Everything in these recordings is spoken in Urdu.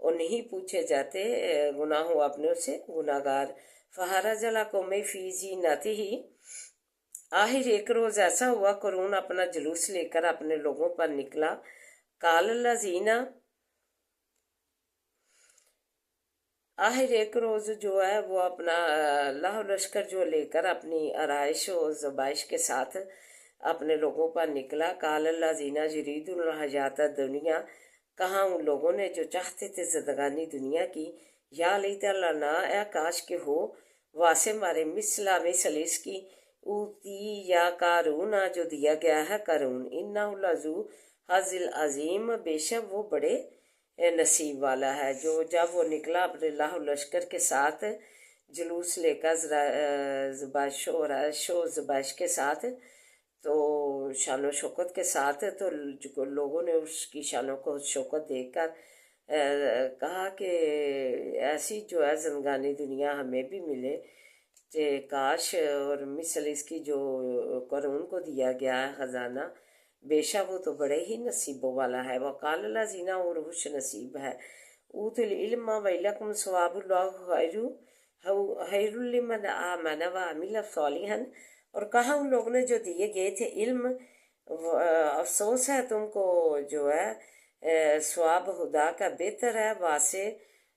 اور نہیں پوچھے جاتے گناہوں اپنوں سے گناہگار۔ فہرج القوم فی زینتہ، آخر ایک روز ایسا ہوا قارون اپنا جلوس لے کر اپنے لوگوں پر نکلا۔ قال الذین، آخر ایک روز جو ہے وہ اپنا لاہ لشکر جو لے کر اپنی آرائش و ذبائش کے ساتھ اپنے لوگوں پر نکلا۔ قال الذین یریدون الحیاۃ الدنیا، کہاں ان لوگوں نے جو چاہتے تھے زندگانی دنیا کی، یا لیت لنا، اے کاش کے ہو، واسے مارے مثل اس کی، اوتی یا قارون، جو دیا گیا ہے قارون، انہ لذو حظ عظیم، بے شک وہ بڑے نصیب والا ہے۔ جو جب وہ نکلا اپنے لاہ لشکر کے ساتھ جلوس لے کر زبائش و زبائش کے ساتھ، تو شان و شوکت کے ساتھ، تو لوگوں نے اس کی شان و شوکت دیکھ کر کہا کہ ایسی جو ہے زندگانی دنیا ہمیں بھی ملے کہ کاش، اور مثل اس کی جو قارون کو دیا گیا ہے خزانہ، بے شک وہ تو بڑے ہی نصیبوں والا ہے۔ وقال الذین، اور خوش نصیب ہے، اوتوا العلم ویلکم ثواب اللہ خیر لمن آمن وعمل صالحا، اور کہا ان لوگوں نے جو دیے گئے تھے علم، افسوس ہے تم کو جو ہے ثواب خدا کا بہتر ہے واسے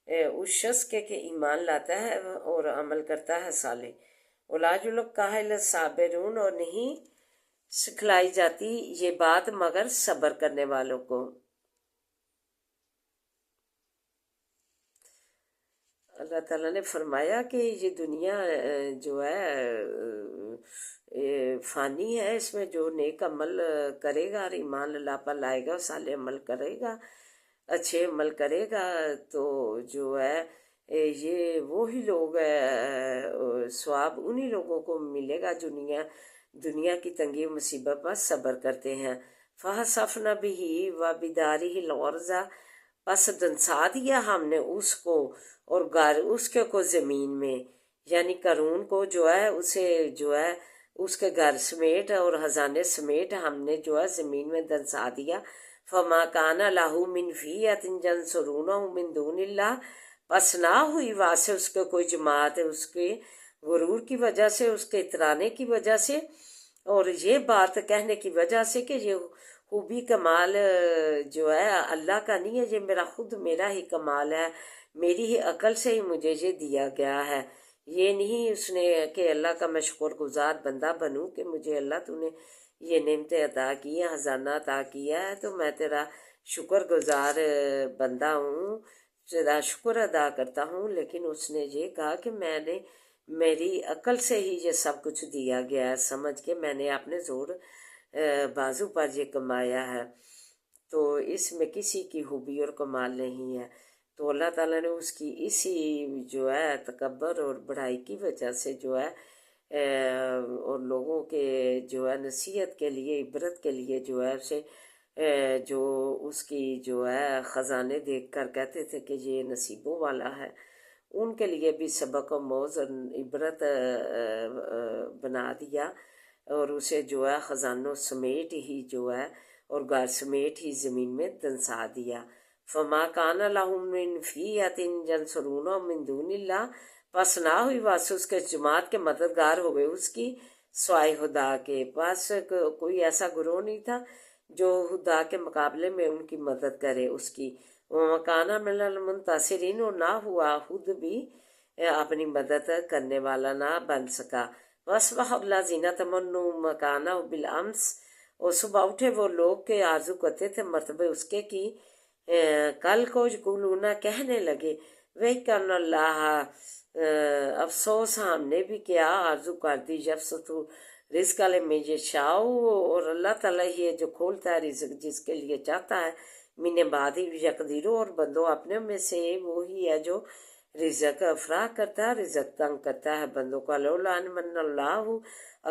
اس شخص کے کہ ایمان لاتا ہے اور عمل کرتا ہے صالح۔ اولاج لوگ کاہل صابرون، اور نہیں سکھلائی جاتی یہ بات مگر صبر کرنے والوں کو۔ اللہ تعالیٰ نے فرمایا کہ یہ دنیا جو ہے فانی ہے، اس میں جو نیک عمل کرے گا اور ایمان اللہ پر لائے گا، صالح عمل کرے گا، اچھے عمل کرے گا، تو جو ہے یہ وہی لوگ ثواب انہی لوگوں کو ملے گا جو دنیا کی تنگی و مصیبت پر صبر کرتے ہیں۔ فَخَسَفْنَا بِهِ وَبِدَارِهِ الْأَرْضَ، پس دنسا دیا ہم نے اس کو اور اس کے کو زمین میں، یعنی قارون کو جو ہے اسے جو ہے اس کے گھر سمیت اور خزانے سمیت ہم نے جو ہے زمین میں دنسا دیا۔ فَمَا كَانَ لَهُ مِنْ فِئَةٍ يَنْصُرُونَهُ مِنْ دُونِ اللَّهِ، پس نہ ہوئی واسے اس کے کوئی جماعت اس کے غرور کی وجہ سے، اس کے اترانے کی وجہ سے، اور یہ بات کہنے کی وجہ سے کہ یہ خوبی کمال جو ہے اللہ کا نہیں ہے، یہ میرا ہی کمال ہے، میری ہی عقل سے ہی مجھے یہ دیا گیا ہے۔ یہ نہیں اس نے کہ اللہ کا میں شکر گزار بندہ بنوں کہ مجھے اللہ تو نے یہ نعمتیں عطا کی ہیں، خزانہ عطا کیا ہے، تو میں تیرا شکر گزار بندہ ہوں، تیرا شکر ادا کرتا ہوں۔ لیکن اس نے یہ کہا کہ میں نے میری عقل سے ہی یہ سب کچھ دیا گیا ہے، سمجھ کے میں نے اپنے زور بازو پر یہ کمایا ہے، تو اس میں کسی کی خوبی اور کمال نہیں ہے۔ تو اللہ تعالیٰ نے اس کی اسی جو ہے تکبر اور بڑائی کی وجہ سے جو ہے اور لوگوں کے جو ہے نصیحت کے لیے، عبرت کے لیے جو ہے اسے جو اس کی جو ہے خزانے دیکھ کر کہتے تھے کہ یہ نصیبوں والا ہے، ان کے لیے بھی سبق و موعظ اور عبرت بنا دیا، اور اسے جو ہے خزانوں سمیت ہی جو ہے اور گھر سمیت ہی زمین میں دنسا دیا۔ فما کان لہم من فیۃ ینصرونہ من دون اللہ، پس نہ ہوئی واسطے اس کے جماعت کے مددگار ہوئے اس کی سوائے خدا کے، پاس کوئی ایسا گروہ نہیں تھا جو خدا کے مقابلے میں ان کی مدد کرے اس کی۔ وَمَكَانَ مِنَ الْمُنْتَصِرِينَ، اور نہ ہوا خود بھی اپنی مدد کرنے والا نہ بن سکا۔ وَأَصْبَحَ الَّذِينَ تَمَنُّوا مَكَانَهُ بِالْأَمْسِ، اور صبح اٹھے وہ لوگ کہ آرزو کرتے تھے مرتبہ اس کے کی کل کو، یقولون کہنے لگے، وَيْكَنَّ اللَّهَ، افسوس ہم نے بھی کیا آرزو کر دی، یبسط رزق لمن یشاء، اور اللہ تعالیٰ ہی ہے جو کھولتا ہے رزق جس کے لیے چاہتا ہے، من بعد یقدر، اور بندوں اپنے میں سے وہی ہے جو رزق افراح کرتا ہے، رزق تنگ کرتا ہے بندوں کا۔ لولا ان من اللہ،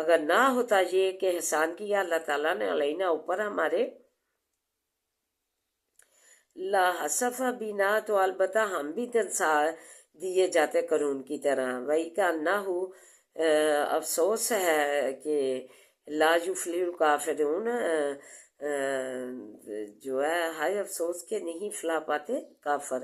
اگر نہ ہوتا یہ کہ احسان کیا اللہ تعالیٰ نے علینا اوپر ہمارے، لا حسف بینا، تو البتہ ہم بھی دنسا دیے جاتے قارون کی طرح۔ وہی کا نہ ہو، افسوس ہے کہ لا یفلح الکافرون، جو ہے ہائے افسوس کہ نہیں فلاح پاتے کافر۔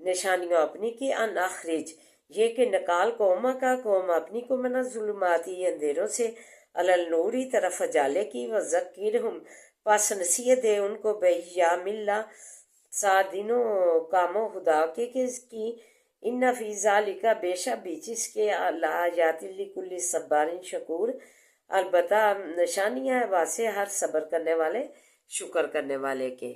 نشانیوں اپنی کی ان اخرج یہ کہ نکال قوما کا قوم اپنی کو منا ظلماتی اندھیروں سے النوری طرف اجالے کی وذکرہم پس نصیحت دے ان کو بیام اللہ سات دنوں کاموں خدا کے کی ان فی ذالک بے شک بیچ اس کے لآیات لکل صبار شکور البتہ نشانیاں ہیں واسطے ہر صبر کرنے والے شکر کرنے والے کے۔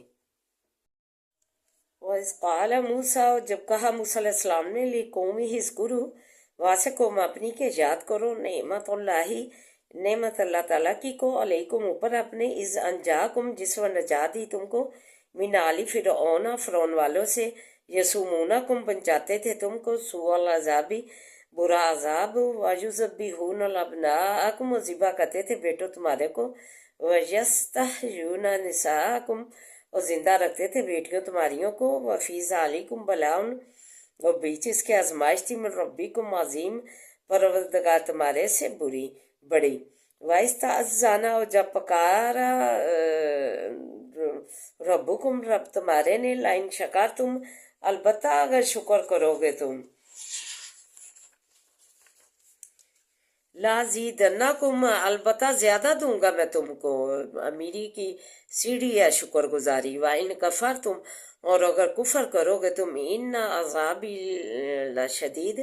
وَإِذْ قَالَ موسیٰ اور جب کہا موسیٰ علیہ السلام نے لِقَوْمِهِ اذْكُرُوا واسے قوم اپنی کے یاد کرو نعمت اللہ تعالیٰ کی کو علیکم اوپر اپنے اذ انجاکم جس و نجات دی تم کو من آل فرعون فرعون والوں سے یسومونکم بنچاتے تھے تم کو سوء العذابی برا عذاب وَيُذَبِّحُونَ الْأَبْنَاءَكُمْ و ذبح کرتے تھے بیٹوں تمہارے کو وَيَسْتَحْيُونَ نِسَاءَكُمْ اور زندہ رکھتے تھے بیٹیوں تمہاریوں کو وَفِي ذَلِكُمْ بَلَاءٌ اور بیچ اس کے آزمائش تھی من ربکم عظیم پروردگار تمہارے سے بڑی وَإِسْتَأَذَّنَ اور جب پکارا ربکم رب تمہارے نے لَإِن شَكَرْتُمْ البتہ اگر شکر کرو گے تم لازیدنکم البتہ زیادہ دوں گا میں تم کو امیری کی سیڑھی ہے شکر گزاری وَإِن کفرتم اور اگر کفر کرو گے تم ان عذابی لشدید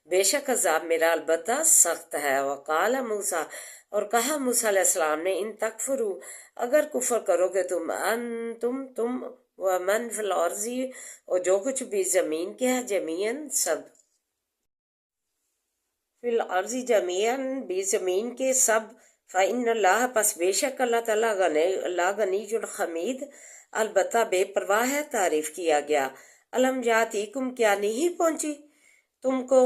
بے شک عذاب میرا البتہ سخت ہے وقال موسیٰ اور کہا موسیٰ علیہ السلام نے ان تکفروا اگر کفر کرو گے تم ومن فی الارض اور جو کچھ بھی زمین کے ہے جمیعاً سب فی الارض جمیعاً بھی زمین کے سب فإن اللہ پس بے شک اللہ تعالیٰ غنی الحمید البتہ بے پرواہ ہے تعریف کیا گیا علم یاتیکم کیا نہیں پہنچی تم کو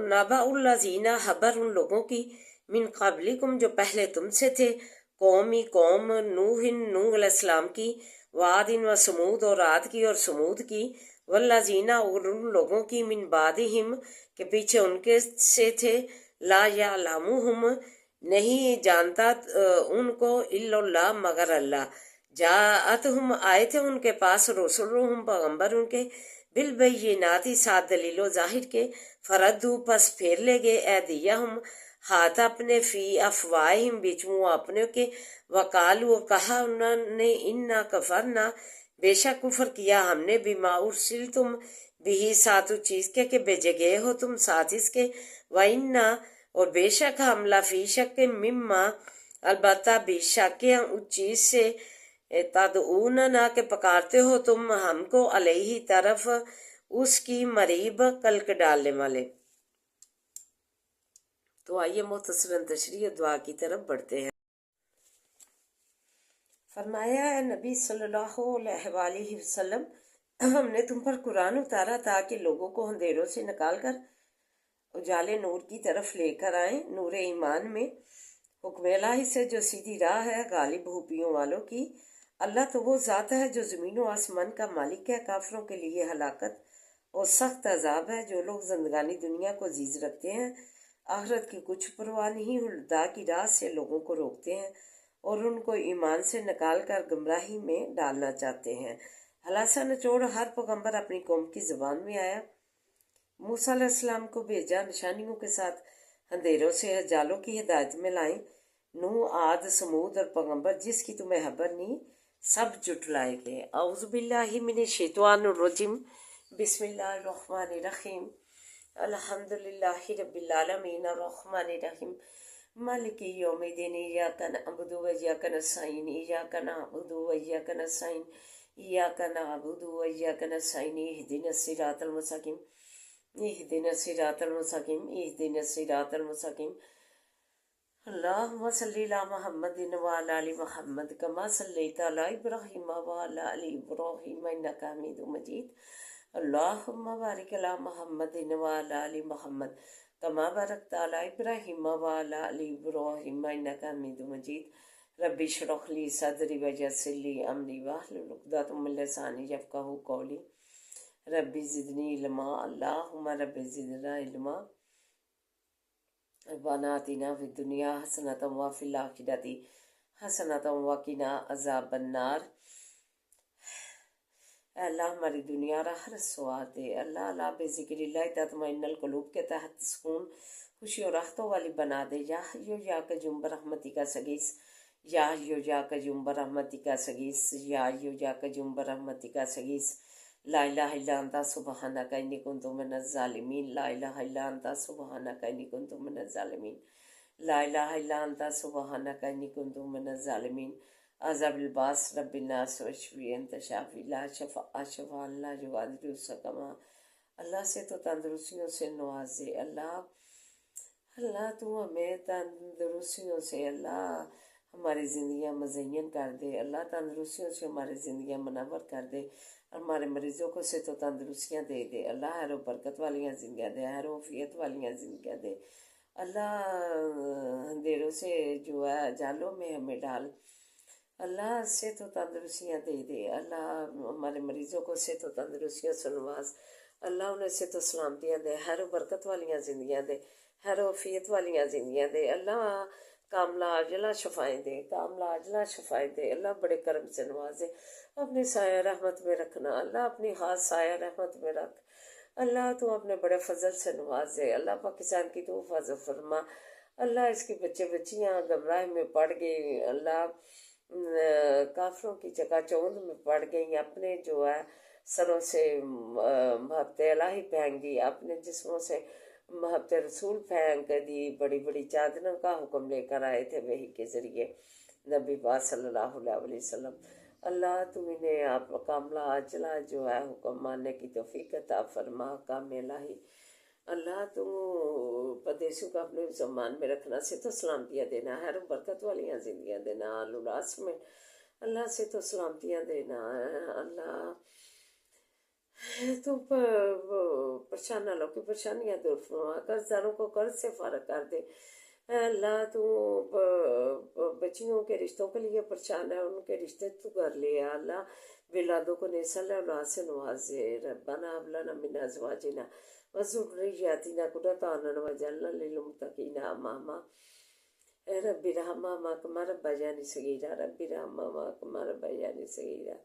نبأ الذین خبر ان لوگوں کی من قبلکم جو پہلے تم سے تھے قوم نوح علیہ السلام کی وعاد و سمود اور عاد کی اور سمود کی والذین اور ان لوگوں کی من بعدہم کہ پیچھے ان کے سے تھے لا یعلمہم نہیں جانتا ان کو الا اللہ مگر اللہ جاءتہم آئے تھے ان کے پاس رسولہم پیغمبر ان کے بالبینات سات دلیلوں ظاہر کے فردو پس پھیر لے گئے ایدیہم ہاتھ اپنے فی افواہم بیچ منہ اپنے کے وقالو کہا انہوں نے انا کفرنا بے شک کفر کیا ہم نے بما ارسلتم بھی ساتھ اس چیز کے کہ بھیجے گئے ہو تم ساتھ اس کے وَإِنَّا اور بے شک ہم لفی شک مما البتہ بے شک اس چیز سے تدعوننا کہ پکارتے ہو تم ہم کو علیہ طرف اس کی مریب کلک ڈالنے والے۔ تو آئیے مختصراً تشریح دعا کی طرف بڑھتے ہیں۔ فرمایا ہے نبی صلی اللہ علیہ وآلہ وسلم ہم نے تم پر قرآن اتارا تاکہ لوگوں کو اندھیروں سے نکال کر اجالے نور کی طرف لے کر آئیں نور ایمان میں حکم الہی سے جو سیدھی راہ ہے غالب ہوپیوں والوں کی اللہ تو وہ ذات ہے جو زمین و آسمان کا مالک ہے کافروں کے لیے ہلاکت اور سخت عذاب ہے جو لوگ زندگانی دنیا کو عزیز رکھتے ہیں آخرت کی کچھ پرواہ نہیں خدا کی راہ سے لوگوں کو روکتے ہیں اور ان کو ایمان سے نکال کر گمراہی میں ڈالنا چاہتے ہیں۔ خلاصہ نچوڑ ہر پیغمبر اپنی قوم کی زبان میں آیا موسیٰ علیہ السلام کو بھیجا نشانیوں کے ساتھ اندھیروں سے اجالوں کی ہدایت میں لائیں نوح عاد سمود اور پیغمبر جس کی تمہیں خبر نہیں سب جٹلائے گئے۔ اعوذ باللہ من الشیطان الرجیم بسم اللہ الرحمن الرحیم الحمدللہ رب العالمین الرحمن الرحیم مالک یوم الدین ایاک نعبد و ایاک نستعین ایاک نعبد و ایاک نستعین ایاک نعبد و ایاک نستعین اہدنا الصراط المستقیم اہدنا الصراط المستقیم اہدنا الصراط المستقیم اللہم صلی علی محمد وعلی آل محمد کما صلیت علی ابراہیم وعلی آل ابراہیم انک حمید مجید اللہم بارک علی محمد وعلی آل محمد کما بارکت علی ابراہیم وعلی آل ابراہیم انک حمید مجید رب اشرح لی صدری ویسر لی امری واحلل عقدۃ من لسانی یفقہوا قولی رب زدنی علما اللہم رب زدنا علما ربنا آتنا فی الدنیا حسنۃ وفی الآخرۃ حسنۃ وقنا عذاب النار اے اللہ ہماری دنیا را ہر سوال دے اللہ، اللہ بے ذکر اللہ تطمئن القلوب کے تحت سکون خوشی اور راحتوں والی بنا دے۔ یا حیو یا قیوم برحمتی کا سگیس، یا حیو یا قیوم برحمتی کا سگیس، یا حیو یا قیوم برحمتی کا سگیس۔ لا الہ الا انت سبحانک انی کنت من الظالمین، لا الہ الا انت سبحانک انی کنت من الظالمین، لا الہ الا انت سبحانک انی کنت من الظالمین۔ عذاب الباس رب الناس وشفی انت شافی لا شفاء شفاء لا یغادر سقما۔ اللہ سے تو تندرستیوں سے نوازے اللہ، اللہ تو ہمیں تندرستیوں سے اللہ ہماری زندگیاں مزین کر دے اللہ، تندرستیوں سے ہماری زندگیاں منور کر دے، ہمارے مریضوں کو سے تو تندرستیاں دے دے اللہ، ہر و برکت والیاں زندگیاں دے، ہر وفیت والیاں زندگیاں دے اللہ، اندھیروں سے جو ہے جالوں میں ہمیں ڈال اللہ، سے تو تندرستیاں دے دے اللہ، ہمارے مریضوں کو سے تو تندرستیاں سے نواز اللہ، انہیں سے تو سلامتیاں دے، ہر و برکت والیاں زندگیاں دے، ہر وفیت والیاں زندگیاں دے اللہ، کاملہ عاجلہ شفائیں دے، کاملہ عاجلہ شفائیں دے اللہ، بڑے کرم سے نوازے، اپنے سایہ رحمت میں رکھنا اللہ، اپنی خاص سایہ رحمت میں رکھ اللہ، تو اپنے بڑے فضل سے نوازے اللہ، پاکستان کی تو حفاظت فرما اللہ، اس کے بچے بچیاں گمراہ میں پڑ گئی اللہ، کافروں کی چکا چوند میں پڑ گئی، اپنے جو ہے سروں سے محبت الہی پھینک دی، اپنے جسموں سے محبت رسول پھینک دی، بڑی بڑی چادروں کا حکم لے کر آئے تھے وحی کے ذریعے نبی پاک صلی اللہ علیہ وسلم اللہ، تم انہیں آپ کاملہ عاجلہ جو ہے حکم ماننے کی توفیق عطا فرما، کام الہی اللہ، تم پردیسوں کو اپنے زمان میں رکھنا، سے تو سلامتیاں دینا، ہر برکت والیاں زندگیاں دینا، الاس میں اللہ سے تو سلامتیاں دینا اللہ، تو پریشان نہ لو کہ پریشانیاں دور فرما، قرض داروں کو قرض سے فارغ کر دے اللہ، تو بچیوں کے رشتوں کے لیے پریشان ہے، ان کے رشتے تو کر لے اللہ، بلادوں کو نیسل اولاد سے نوازے، ربنا هب لنا من ازواجنا وذریاتنا قرۃ اعین واجعلنا للمتقین اماما۔ اے رب ارحمہما کما ربیانی صغیرا، رب ارحمہما کما ربیانی صغیرا،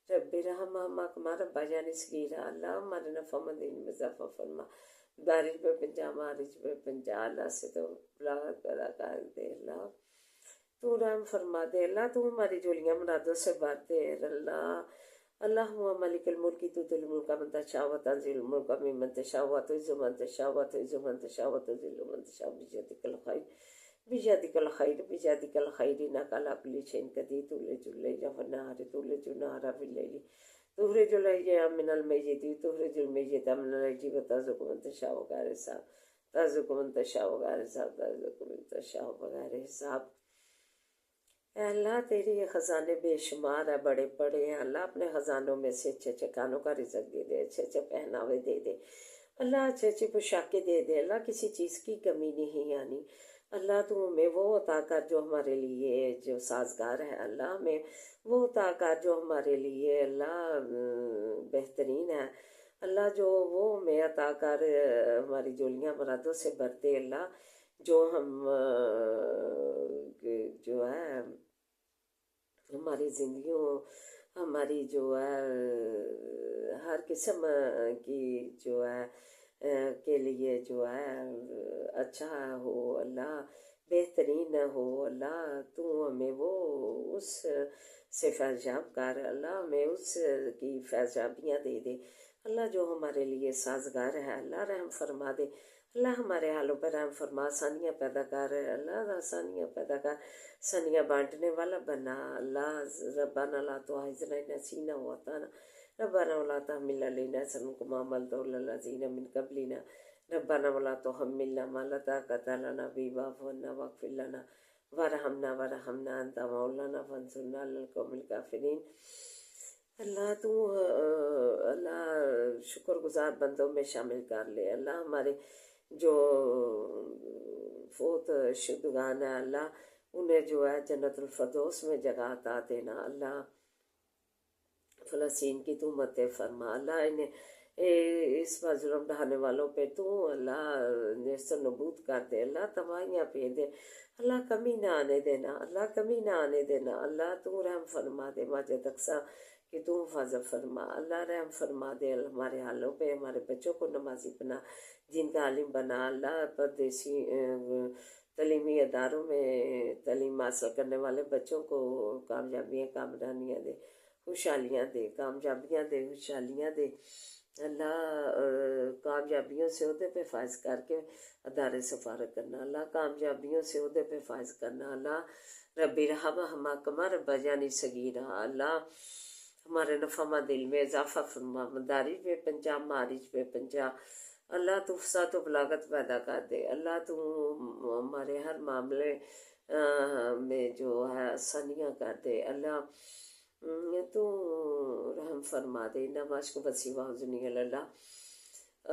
رب ارحمہما کما ربیانی صغیرا اللہ، ہمارے نفع مدین میں اضافہ فرما، بارش پہ پنجا مارش پہ پنجا اللہ، سے تو بلاغت پیدا کر دے اللہ، تو رحم فرما دے اللہ، تو ہماری جولیاں مرادوں سے بھر دے اللہ، اللہم مالک الملک تؤتی الملک من تشاء وتنزع الملک ممن تشاء وتعز من تشاء وتعز من تشاء وتذل من تشاء بیدک الخیر بیدک الخیر بیدک الخیر انک علی کل شیء قدیر، تولج اللیل فی النہار تولج النہار فی اللیل تخرج الحی من المیت تخرج المیت من الحی وترزق من تشاء بغیر حساب، ترزق من تشاء بغیر حساب، ترزق من تشاء بغیر حساب۔ اے اللہ تیرے یہ خزانے بے شمار ہے، بڑے بڑے ہیں اللہ، اپنے خزانوں میں سے اچھے اچھے کانوں کا رزق دے دے، اچھے اچھے پہناوے دے دے اللہ، اچھے اچھے پوشاکیں دے دے اللہ، کسی چیز کی کمی نہیں آنی اللہ، تو ہمیں وہ عطا کر جو ہمارے لیے جو سازگار ہے اللہ، ہمیں وہ عطا کر جو ہمارے لیے اللہ بہترین ہے اللہ، جو وہ ہمیں عطا کر ہماری جولیاں مرادوں سے بھرتے اللہ، جو ہم جو ہے ہماری زندگیوں ہماری جو ہے ہر قسم کی جو ہے کے لیے جو ہے اچھا ہو اللہ، بہترین ہو اللہ، تو ہمیں وہ اس سے فیضیاب کر اللہ، ہمیں اس کی فیضیابیاں دے دے اللہ، جو ہمارے لیے سازگار ہے اللہ، رحم فرما دے اللہ، ہمارے حالوں پر رحم فرما، آسانیاں پیدا کر اللہ، آسانیاں پیدا کر، آسانیاں بانٹنے والا بنا اللہ، ربنا لا تؤاخذنا ان نسینا واخطانا، ربنا ولا تحمل علينا إصرا كما حملته على الذين من قبلنا، ربنا ولا تحملنا ما لا طاقة لنا به واعف عنا واغفر لنا وارحمنا أنت مولانا فانصرنا على القوم الكافرين اللہ، تو اللہ شکر گزار بندوں میں شامل کر لے اللہ، ہمارے جو فوت شدگان ہیں اللہ، انہیں جو ہے جنت الفردوس میں جگہ عطا دینا اللہ، فلسطین کی تو مت فرما اللہ، انہیں اس پر ظلم ڈھانے والوں پہ تو اللہ نیست و نبود کر دے اللہ، تباہیاں پہ دے اللہ، کمی نہ آنے دینا اللہ، کمی نہ آنے دینا اللہ، تو رحم فرما دے، ماجد اقصا کہ تم حفاظت فرما، اللہ رحم فرما دے ہمارے حالوں پہ، ہمارے بچوں کو نمازی بنا، جن کا عالم بنا، اللہ پردیسی تعلیمی اداروں میں تعلیم حاصل کرنے والے بچوں کو کامیابیاں کامرانیاں دے، خوشحالیاں دے، کامیابیاں دے، خوشحالیاں دے اللہ، کامیابیوں سے عہدے پہ فائز کر کے ادارے سے فارغ کرنا اللہ، کامیابیوں سے عہدے پہ فائز کرنا اللہ، رب ارحمہما کما ربیانی صغیرا اللہ، ہمارے نفع دل میں اضافہ فرما، مدارج پہ پنچا، معارج پہ پنچا اللہ، تو فسعت و بلاغت پیدا کر دے اللہ، تو ہمارے ہر معاملے میں جو ہے آسانیاں کر دے اللہ، تو رحم فرما دے، نماز کو بسیوا حضنی اللہ،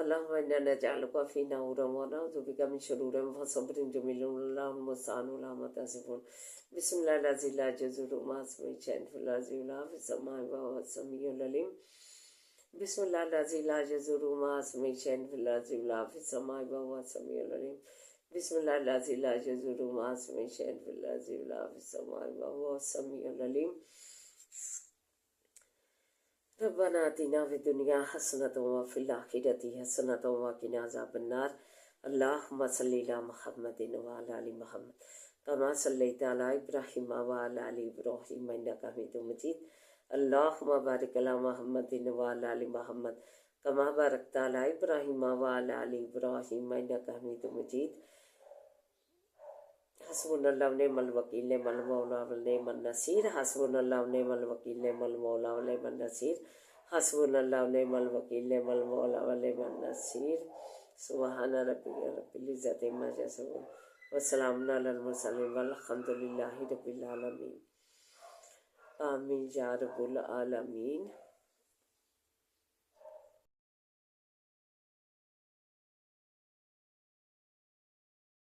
اللہم انا نجعلک فی نورا ونعوذ بک من شرور وصبر جمیل اللہم المستعان لا ما تصفون، بسم اللہ الذی لا یضر مع اسمہ شیء فی الارض ولا فی السماء وهو السمیع العلیم، بسم اللہ الذی لا یضر مع اسمہ شیء فی الارض ولا فی السماء وهو السمیع العلیم، بسم اللہ الذی لا یضر مع اسمہ شیء فی الارض ولا فی السماء وهو السمیع العلیم، ربنا آتنا فی الدنیا حسنۃ وفی الآخرۃ حسنۃ وقنا عذاب النار، اللہم صلی علی محمد وعلی آل محمد کما صلیت علی ابراہیم وعلی آل ابراہیم انک حمید مجید، اللہم بارک علی محمد وعلی آل محمد کما بارکت علی ابراہیم وعلی آل ابراہیم انک حمید مجید، حسبنا اللہ ونعم الوکیل نعم المولا ونعم النصیر، حسبنا اللہ ونعم الوکیل نعم المولا ونعم النصیر، حسبنا اللہ ونعم الوکیل نعم المولا ونعم النصیر، سبحان ربک رب العزۃ عما یصفون وسلام علی المرسلین والحمد للہ رب العالمین، آمین یا رب العالمین۔